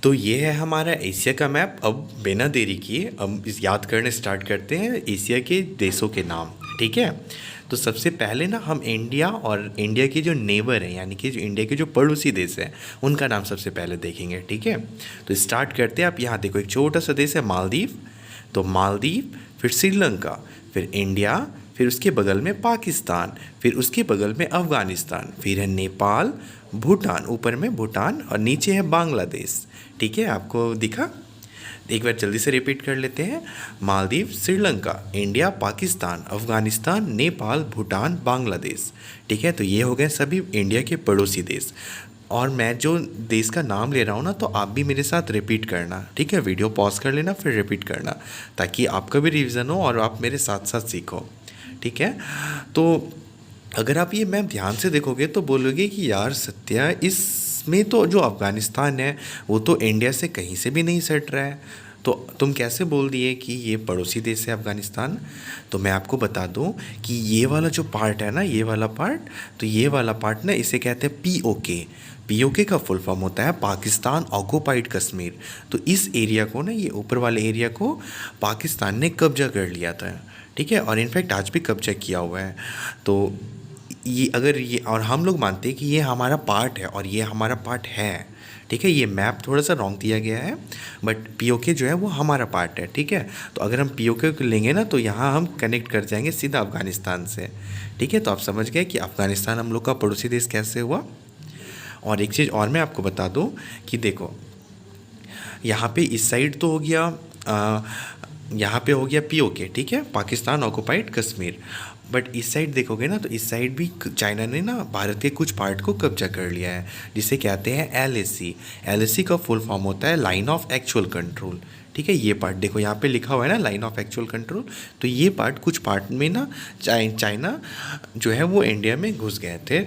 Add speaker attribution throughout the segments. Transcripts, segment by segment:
Speaker 1: तो ये है हमारा एशिया का मैप। अब बिना देरी किए हम इस याद करने स्टार्ट करते हैं एशिया के देशों के नाम। ठीक है। तो सबसे पहले ना हम इंडिया और इंडिया के जो नेबर हैं, यानी कि जो इंडिया के जो पड़ोसी देश हैं, उनका नाम सबसे पहले देखेंगे। ठीक है। तो स्टार्ट करते हैं। आप यहाँ देखो, एक छोटा सा देश है मालदीव। तो मालदीव, फिर श्रीलंका, फिर इंडिया, फिर उसके बगल में पाकिस्तान, फिर उसके बगल में अफ़गानिस्तान, फिर है नेपाल, भूटान, ऊपर में भूटान और नीचे है बांग्लादेश। ठीक है, आपको दिखा? एक बार जल्दी से रिपीट कर लेते हैं। मालदीव, श्रीलंका, इंडिया, पाकिस्तान, अफ़गानिस्तान, नेपाल, भूटान, बांग्लादेश। ठीक है। तो ये हो गए सभी इंडिया के पड़ोसी देश। और मैं जो देश का नाम ले रहा हूँ ना, तो आप भी मेरे साथ रिपीट करना। ठीक है। वीडियो पॉज कर लेना, फिर रिपीट करना, ताकि आपका भी रिवीजन हो और आप मेरे साथ साथ सीखो। ठीक है। तो अगर आप ये मैप ध्यान से देखोगे तो बोलोगे कि यार सत्या, इसमें तो जो अफ़गानिस्तान है वो तो इंडिया से कहीं से भी नहीं सट रहा है, तो तुम कैसे बोल दिए कि ये पड़ोसी देश है अफ़गानिस्तान? तो मैं आपको बता दूं कि ये वाला जो पार्ट है ना, ये वाला पार्ट, तो ये वाला पार्ट ना इसे कहते हैं पीओके। पीओके का फुल फॉर्म होता है पाकिस्तान ऑक्युपाइड कश्मीर। तो इस एरिया को ना, ये ऊपर वाले एरिया को पाकिस्तान ने कब्जा कर लिया था। ठीक है। और इनफैक्ट आज भी कब्जा किया हुआ है। तो ये अगर ये, और हम लोग मानते हैं कि ये हमारा पार्ट है और ये हमारा पार्ट है। ठीक है। ये मैप थोड़ा सा रॉन्ग दिया गया है, बट पीओके जो है वो हमारा पार्ट है। ठीक है। तो अगर हम पीओके को लेंगे ना, तो यहाँ हम कनेक्ट कर जाएंगे सीधा अफ़गानिस्तान से। ठीक है। तो आप समझ गए कि अफ़गानिस्तान हम लोग का पड़ोसी देश कैसे हुआ। और एक चीज़ और मैं आपको बता दूं कि देखो, यहाँ पे इस साइड तो हो गया, यहाँ पे हो गया पीओके। ठीक है, पाकिस्तान ऑक्युपाइड कश्मीर। बट इस साइड देखोगे ना, तो इस साइड भी चाइना ने ना भारत के कुछ पार्ट को कब्जा कर लिया है, जिसे कहते हैं एलएसी। एलएसी का फुल फॉर्म होता है लाइन ऑफ एक्चुअल कंट्रोल। ठीक है। ये पार्ट देखो, यहाँ पे लिखा हुआ है ना, लाइन ऑफ एक्चुअल कंट्रोल। तो ये पार्ट, कुछ पार्ट में ना चाइना जो है वो इंडिया में घुस गए थे।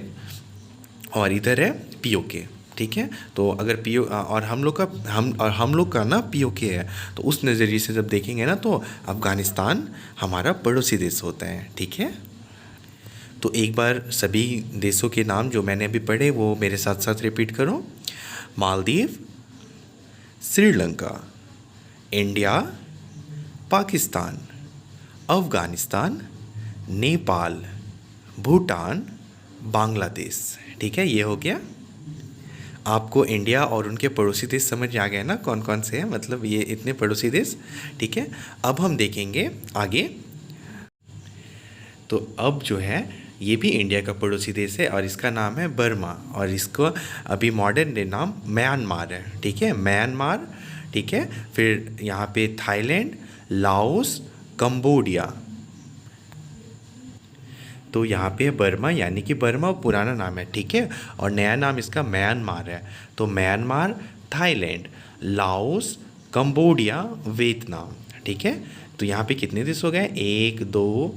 Speaker 1: और इधर है पीओके। ठीक है। तो अगर पीओ और हम लोग का ना पीओके है, तो उस नज़रिए से जब देखेंगे ना, तो अफ़गानिस्तान हमारा पड़ोसी देश होता है। ठीक है। तो एक बार सभी देशों के नाम जो मैंने अभी पढ़े वो मेरे साथ साथ रिपीट करो। मालदीव, श्रीलंका, इंडिया, पाकिस्तान, अफ़गानिस्तान, नेपाल, भूटान, बांग्लादेश। ठीक है। ये हो गया। आपको इंडिया और उनके पड़ोसी देश समझ आ गए ना, कौन कौन से हैं, मतलब ये इतने पड़ोसी देश। ठीक है। अब हम देखेंगे आगे। तो अब जो है, ये भी इंडिया का पड़ोसी देश है और इसका नाम है बर्मा, और इसको अभी मॉडर्न डे नाम म्यांमार है। ठीक है, म्यांमार। ठीक है। फिर यहाँ पे थाईलैंड, लाओस, कंबोडिया। तो यहाँ पे बर्मा, यानी कि बर्मा पुराना नाम है। ठीक है। और नया नाम इसका म्यांमार है। तो Myanmar, Thailand, Laos, Cambodia, Vietnam. ठीक है। तो यहाँ पे कितने देश हो गए? 1 2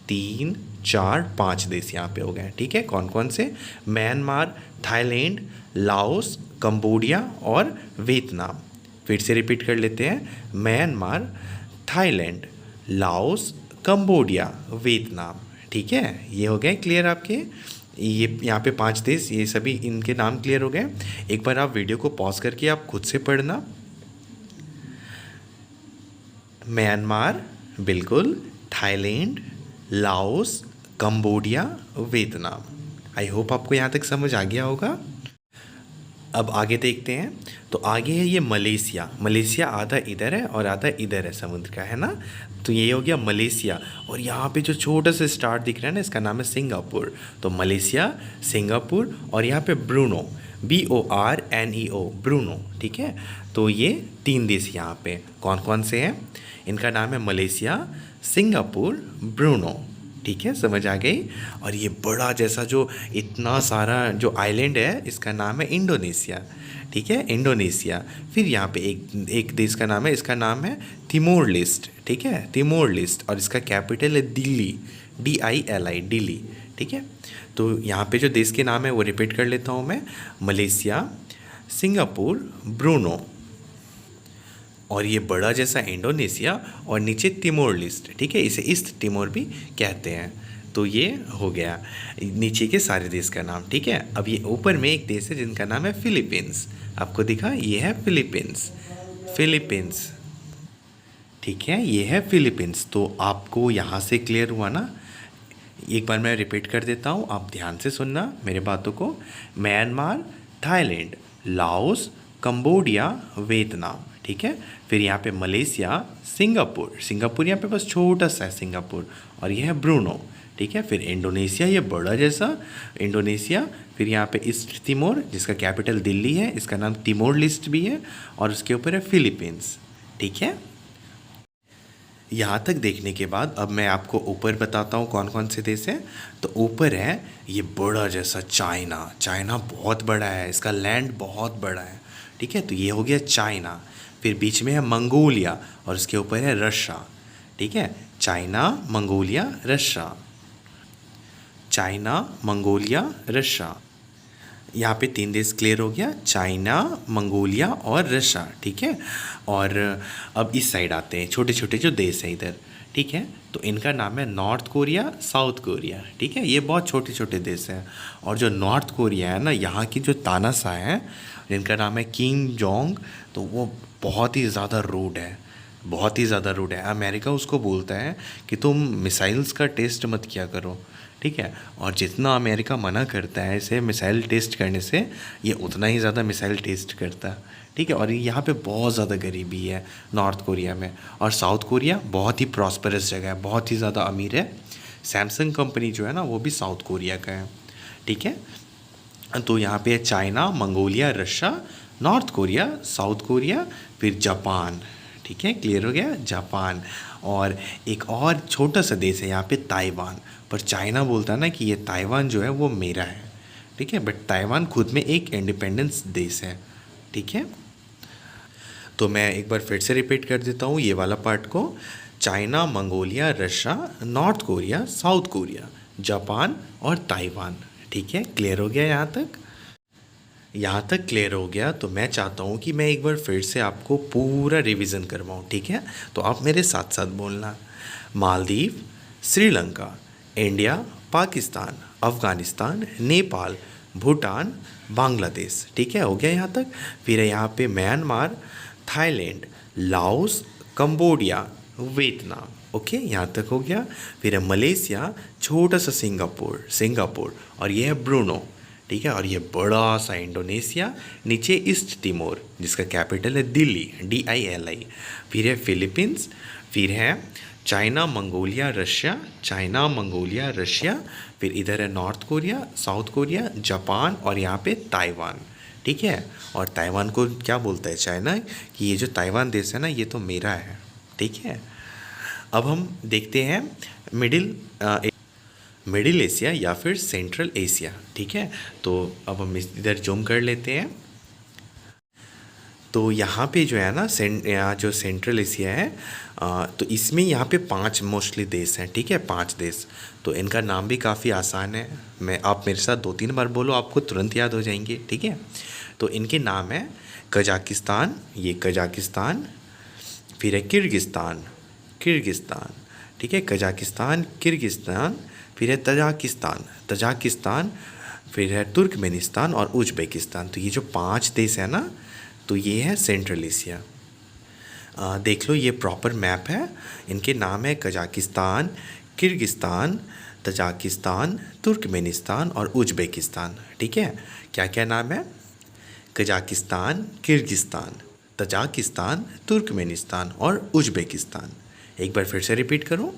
Speaker 1: 3 4 5 देश यहाँ पे हो गए। ठीक है। कौन कौन से? म्यांमार, थाईलैंड, लाओस, कंबोडिया और वियतनाम। फिर से रिपीट कर लेते हैं। Myanmar, Thailand, Laos, Cambodia, Vietnam. ठीक है। ये हो गए क्लियर आपके? ये यहाँ पे 5 देश, ये सभी इनके नाम क्लियर हो गए। एक बार आप वीडियो को पॉज करके आप खुद से पढ़ना। म्यांमार, बिल्कुल, Thailand, Laos, Cambodia, Vietnam. I hope आपको यहाँ तक समझ आ गया होगा। अब आगे देखते हैं। तो आगे है ये मलेशिया। मलेशिया आधा इधर है और आधा इधर है, समुद्र का, है ना। तो ये हो गया मलेशिया। और यहाँ पे जो छोटा सा स्टार दिख रहा है ना, इसका नाम है सिंगापुर। तो मलेशिया, सिंगापुर, और यहाँ पे ब्रूनो, BORNEO, ब्रूनो। ठीक है। तो ये 3 देश यहाँ पे कौन कौन से हैं? इनका नाम है मलेशिया, सिंगापुर, ब्रूनो। ठीक है, समझ आ गई। और ये बड़ा जैसा जो इतना सारा जो आइलैंड है, इसका नाम है इंडोनेशिया। ठीक है, इंडोनेशिया। फिर यहाँ पे एक देश का नाम है, इसका नाम है तिमोर लेस्ट। ठीक है, तिमोर लेस्ट, और इसका कैपिटल है दिल्ली, DILI, दिल्ली। ठीक है। तो यहाँ पे जो देश के नाम है वो रिपीट कर लेता हूँ मैं। मलेशिया, सिंगापुर, ब्रूनो, और ये बड़ा जैसा इंडोनेशिया, और नीचे तिमोर लेस्ट। ठीक है, इसे ईस्ट तिमोर भी कहते हैं। तो ये हो गया नीचे के सारे देश का नाम, ठीक है। अब ये ऊपर में एक देश है जिनका नाम है फिलीपींस, आपको दिखा, ये है फिलीपींस, फिलीपींस, ठीक है, ये है फिलीपींस। तो आपको यहाँ से क्लियर हुआ ना। एक बार मैं रिपीट कर देता हूँ, आप ध्यान से सुनना मेरे बातों को। Myanmar, Thailand, Laos, Cambodia, Vietnam, ठीक है। फिर यहाँ पे मलेशिया, सिंगापुर, सिंगापुर यहाँ पे बस छोटा सा है सिंगापुर, और ये है ब्रूनो, ठीक है। फिर इंडोनेशिया, ये बड़ा जैसा इंडोनेशिया। फिर यहाँ पे ईस्ट तिमोर जिसका कैपिटल दिल्ली है, इसका नाम तिमोर लिस्ट भी है, और उसके ऊपर है फिलीपींस, ठीक है। यहाँ तक देखने के बाद अब मैं आपको ऊपर बताता हूँ कौन कौन से देश हैं। तो ऊपर है ये बड़ा जैसा चाइना, चाइना बहुत बड़ा है, इसका लैंड बहुत बड़ा है, ठीक है। तो ये हो गया चाइना। फिर बीच में है मंगोलिया, और उसके ऊपर है रशिया, ठीक है। China, Mongolia, Russia, China, Mongolia, Russia. यहाँ पे 3 देश क्लियर हो गया, चाइना, मंगोलिया और रशिया, ठीक है। और अब इस साइड आते हैं, छोटे छोटे जो देश हैं इधर, ठीक है। तो इनका नाम है नॉर्थ कोरिया, साउथ कोरिया, ठीक है। ये बहुत छोटे छोटे देश हैं। और जो नॉर्थ कोरिया है ना, यहाँ की जो तानाशाह है जिनका नाम है किम जोंग, तो वो बहुत ही ज़्यादा रूड है, बहुत ही ज़्यादा रूड है। अमेरिका उसको बोलता है कि तुम मिसाइल्स का टेस्ट मत किया करो, ठीक है। और जितना अमेरिका मना करता है इसे मिसाइल टेस्ट करने से, ये उतना ही ज़्यादा मिसाइल टेस्ट करता है, ठीक है। और यहाँ पे बहुत ज़्यादा गरीबी है नॉर्थ कोरिया में। और साउथ कोरिया बहुत ही प्रॉस्परस जगह है, बहुत ही ज़्यादा अमीर है। सैमसंग कंपनी जो है ना, वो भी साउथ कोरिया का है, ठीक है। तो यहाँ पे है China, Mongolia, Russia, north Korea, south Korea, फिर जापान, ठीक है, क्लियर हो गया, जापान। और एक और छोटा सा देश है यहाँ पे, ताइवान। पर चाइना बोलता है ना कि ये ताइवान जो है वो मेरा है, ठीक है। बट ताइवान खुद में एक इंडिपेंडेंस देश है, ठीक है। तो मैं एक बार फिर से रिपीट कर देता हूँ ये वाला पार्ट को। China, Mongolia, Russia, north Korea, south Korea, Japan और ताइवान, ठीक है। क्लियर हो गया यहाँ तक? यहाँ तक क्लियर हो गया तो मैं चाहता हूँ कि मैं एक बार फिर से आपको पूरा रिवीजन करवाऊँ, ठीक है। तो आप मेरे साथ साथ बोलना। मालदीव, श्रीलंका, इंडिया, पाकिस्तान, अफ़गानिस्तान, नेपाल, भूटान, बांग्लादेश, ठीक है, हो गया यहाँ तक। फिर है यहाँ पे Myanmar, Thailand, Laos, Cambodia, Vietnam, okay, यहाँ तक हो गया। फिर है मलेशिया, छोटा सा सिंगापुर, सिंगापुर, और ये है ब्रूनो, ठीक है। और ये बड़ा सा इंडोनेशिया, नीचे ईस्ट तिमोर जिसका कैपिटल है दिल्ली, DILI। फिर है फिलीपींस, फिर है China, Mongolia, Russia, China, Mongolia, Russia. फिर इधर है north Korea, south Korea, Japan, और यहाँ पे ताइवान, ठीक है। और ताइवान को क्या बोलता है चाइना कि ये जो ताइवान देश है ना, ये तो मेरा है, ठीक है। अब हम देखते हैं मिडिल एशिया या फिर सेंट्रल एशिया, ठीक है। तो अब हम इधर जूम कर लेते हैं। तो यहाँ पे जो है ना यहाँ जो सेंट्रल एशिया है, तो इसमें यहाँ पे 5 मोस्टली देश हैं, ठीक है, 5 देश। तो इनका नाम भी काफ़ी आसान है, आप मेरे साथ 2-3 बार बोलो, आपको तुरंत याद हो जाएंगे, ठीक है। तो इनके नाम है कजाकिस्तान, ये कजाकिस्तान। फिर है किर्गिस्तान, किर्गिस्तान, ठीक है, कजाकिस्तान, किर्गिस्तान। फिर है तजाकिस्तान, तजाकिस्तान। फिर है तुर्कमेनिस्तान और उज़्बेकिस्तान। तो ये जो 5 देश है ना, तो ये है सेंट्रल एशिया। देख लो, ये प्रॉपर मैप है। इनके नाम है कजाकिस्तान, किर्गिस्तान, तजाकिस्तान, तुर्कमेनिस्तान और उज़्बेकिस्तान, ठीक है। क्या क्या नाम है? कजाकिस्तान, किर्गिस्तान, तजाकिस्तान, तुर्कमेनिस्तान और उज़्बेकिस्तान। एक बार फिर से रिपीट करूँ,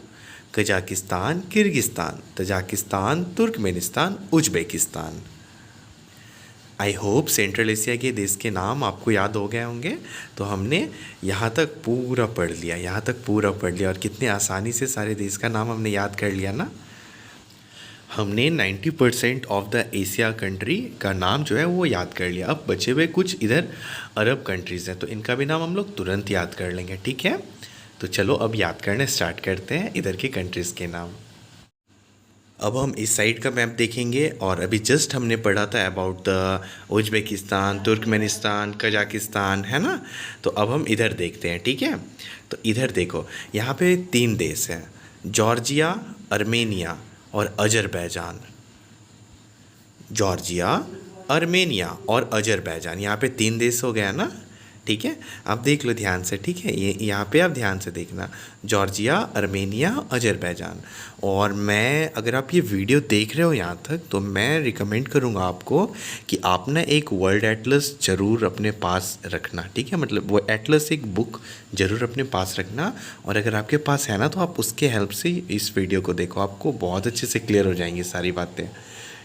Speaker 1: Kazakhstan, Kyrgyzstan, Tajikistan, Turkmenistan, Uzbekistan. I hope central Asia के देश के नाम आपको याद हो गए होंगे। तो हमने यहाँ तक पूरा पढ़ लिया, यहाँ तक पूरा पढ़ लिया, और कितने आसानी से सारे देश का नाम हमने याद कर लिया ना। हमने 90% ऑफ द एशिया कंट्री का नाम जो है वो याद कर लिया। अब बचे हुए कुछ इधर अरब कंट्रीज़ हैं, तो इनका भी नाम हम लोग तुरंत याद कर लेंगे, ठीक है। तो चलो अब याद करने स्टार्ट करते हैं इधर के कंट्रीज़ के नाम। अब हम इस साइड का मैप देखेंगे, और अभी जस्ट हमने पढ़ा था about the Uzbekistan, Turkmenistan, Kazakhstan, है ना। तो अब हम इधर देखते हैं, ठीक है। तो इधर देखो, यहाँ पे 3 देश हैं, जॉर्जिया, अर्मेनिया और अजरबैजान। जॉर्जिया, अर्मेनिया और अजरबैजान, यहाँ पे 3 देश हो गया ना, ठीक है। आप देख लो ध्यान से, ठीक है, ये यहाँ पे आप ध्यान से देखना, जॉर्जिया, अर्मेनिया, अजरबैजान। और मैं, अगर आप ये वीडियो देख रहे हो यहाँ तक, तो मैं रिकमेंड करूँगा आपको कि आप ना एक वर्ल्ड एटलस ज़रूर अपने पास रखना, ठीक है। मतलब वो एटलस एक बुक ज़रूर अपने पास रखना, और अगर आपके पास है ना तो आप उसके हेल्प से इस वीडियो को देखो, आपको बहुत अच्छे से क्लियर हो जाएंगी सारी बातें,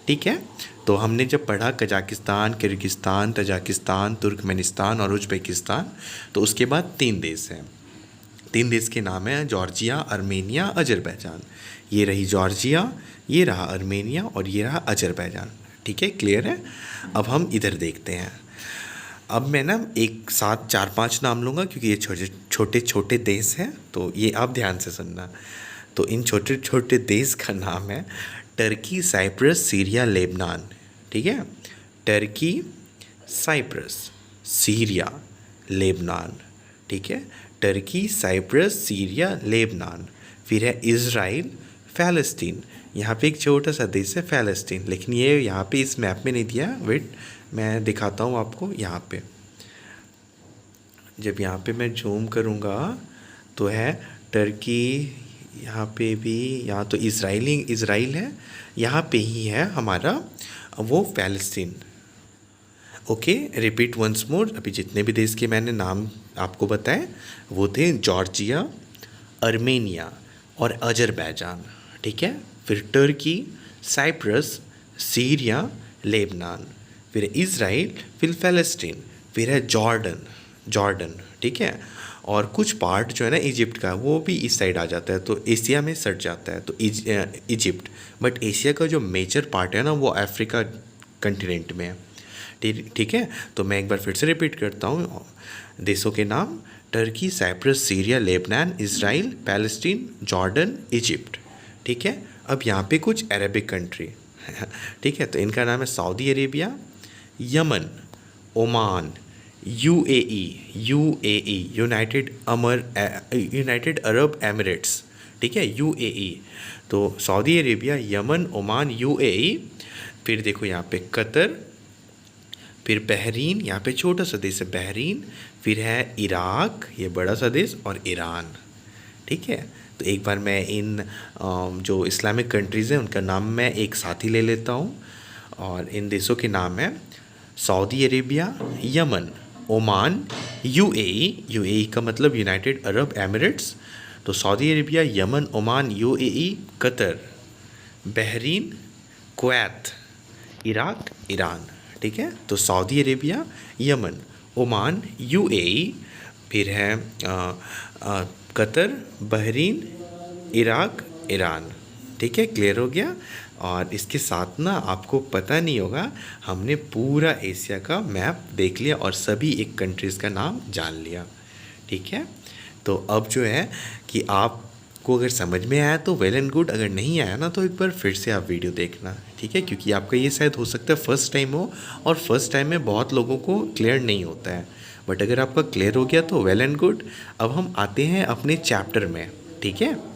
Speaker 1: ठीक है। तो हमने जब पढ़ा कजाकिस्तान, किर्गिस्तान, तजाकिस्तान, तुर्कमेनिस्तान और उज़्बेकिस्तान, तो उसके बाद 3 देश हैं। 3 देश के नाम हैं जॉर्जिया, अर्मेनिया, अजरबैजान। ये रही जॉर्जिया, ये रहा अर्मेनिया और ये रहा अजरबैजान, ठीक है, क्लियर है। अब हम इधर देखते हैं। अब मैं ना एक साथ 4-5 नाम लूँगा, क्योंकि ये छोटे छोटे देश हैं, तो ये आप ध्यान से सुनना। तो इन छोटे छोटे देश का नाम है टर्की, साइप्रस, सीरिया, लेबनान, ठीक है। टर्की, साइप्रस, सीरिया, लेबनान, ठीक है। Turkey, Cyprus, Syria, Lebanon. फिर है इज़राइल, फ़लस्तीन। यहाँ पे एक छोटा सा देश है फ़लस्तीन, लेकिन ये यहाँ पे इस मैप में नहीं दिया। वेट, मैं दिखाता हूँ आपको। यहाँ पे जब यहाँ पे मैं जूम करूँगा तो है टर्की, यहाँ पे भी, यहाँ तो इज़राइल है, यहाँ पे ही है हमारा वो फ़लस्तीन। Okay, repeat once more. अभी जितने भी देश के मैंने नाम आपको बताए वो थे जॉर्जिया, अर्मेनिया और अजरबैजान, ठीक है। फिर टर्की, साइप्रस, सीरिया, लेबनान, फिर इज़राइल, फिर फ़लस्तीन, फिर है जॉर्डन, ठीक है। और कुछ पार्ट जो है ना इजिप्ट का, वो भी इस साइड आ जाता है, तो एशिया में सट जाता है, तो इजिप्ट। बट एशिया का जो मेजर पार्ट है ना वो अफ्रीका कंटिनेंट में है, ठीक है। तो मैं एक बार फिर से रिपीट करता हूँ देशों के नाम: Turkey, Cyprus, Syria, Lebanon, Israel, Palestine, Jordan, Egypt, ठीक है। अब यहाँ पे कुछ अरबिक कंट्री ठीक है, तो इनका नाम है Saudi Arabia, Yemen, Oman, UAE, United Arab Emirates, ठीक है, यूएई। तो Saudi Arabia, Yemen, Oman, UAE. फिर देखो यहाँ पे कतर, फिर बहरीन, यहाँ पे छोटा सा देश है बहरीन। फिर है इराक, ये बड़ा सा देश, और ईरान, ठीक है। तो एक बार मैं इन जो इस्लामिक कंट्रीज़ हैं उनका नाम मैं एक साथ ही ले लेता हूँ। और इन देशों के नाम हैं Saudi Arabia, Yemen, Oman, UAE का मतलब यूनाइटेड अरब एमिरेट्स। तो Saudi Arabia, Yemen, Oman, UAE, Qatar, Bahrain, Kuwait, Iraq, Iran, ठीक है। तो Saudi Arabia, Yemen, Oman, UAE, फिर है कतर, बहरीन, इराक, ईरान, ठीक है, क्लियर हो गया। और इसके साथ ना आपको पता नहीं होगा, हमने पूरा एशिया का मैप देख लिया और सभी एक कंट्रीज़ का नाम जान लिया, ठीक है। तो अब जो है कि आपको अगर समझ में आया तो वेल एंड गुड, अगर नहीं आया ना तो एक बार फिर से आप वीडियो देखना, ठीक है, क्योंकि आपका ये शायद हो सकता है फर्स्ट टाइम हो, और फर्स्ट टाइम में बहुत लोगों को क्लियर नहीं होता है। बट अगर आपका क्लियर हो गया तो वेल एंड गुड। अब हम आते हैं अपने चैप्टर में, ठीक है।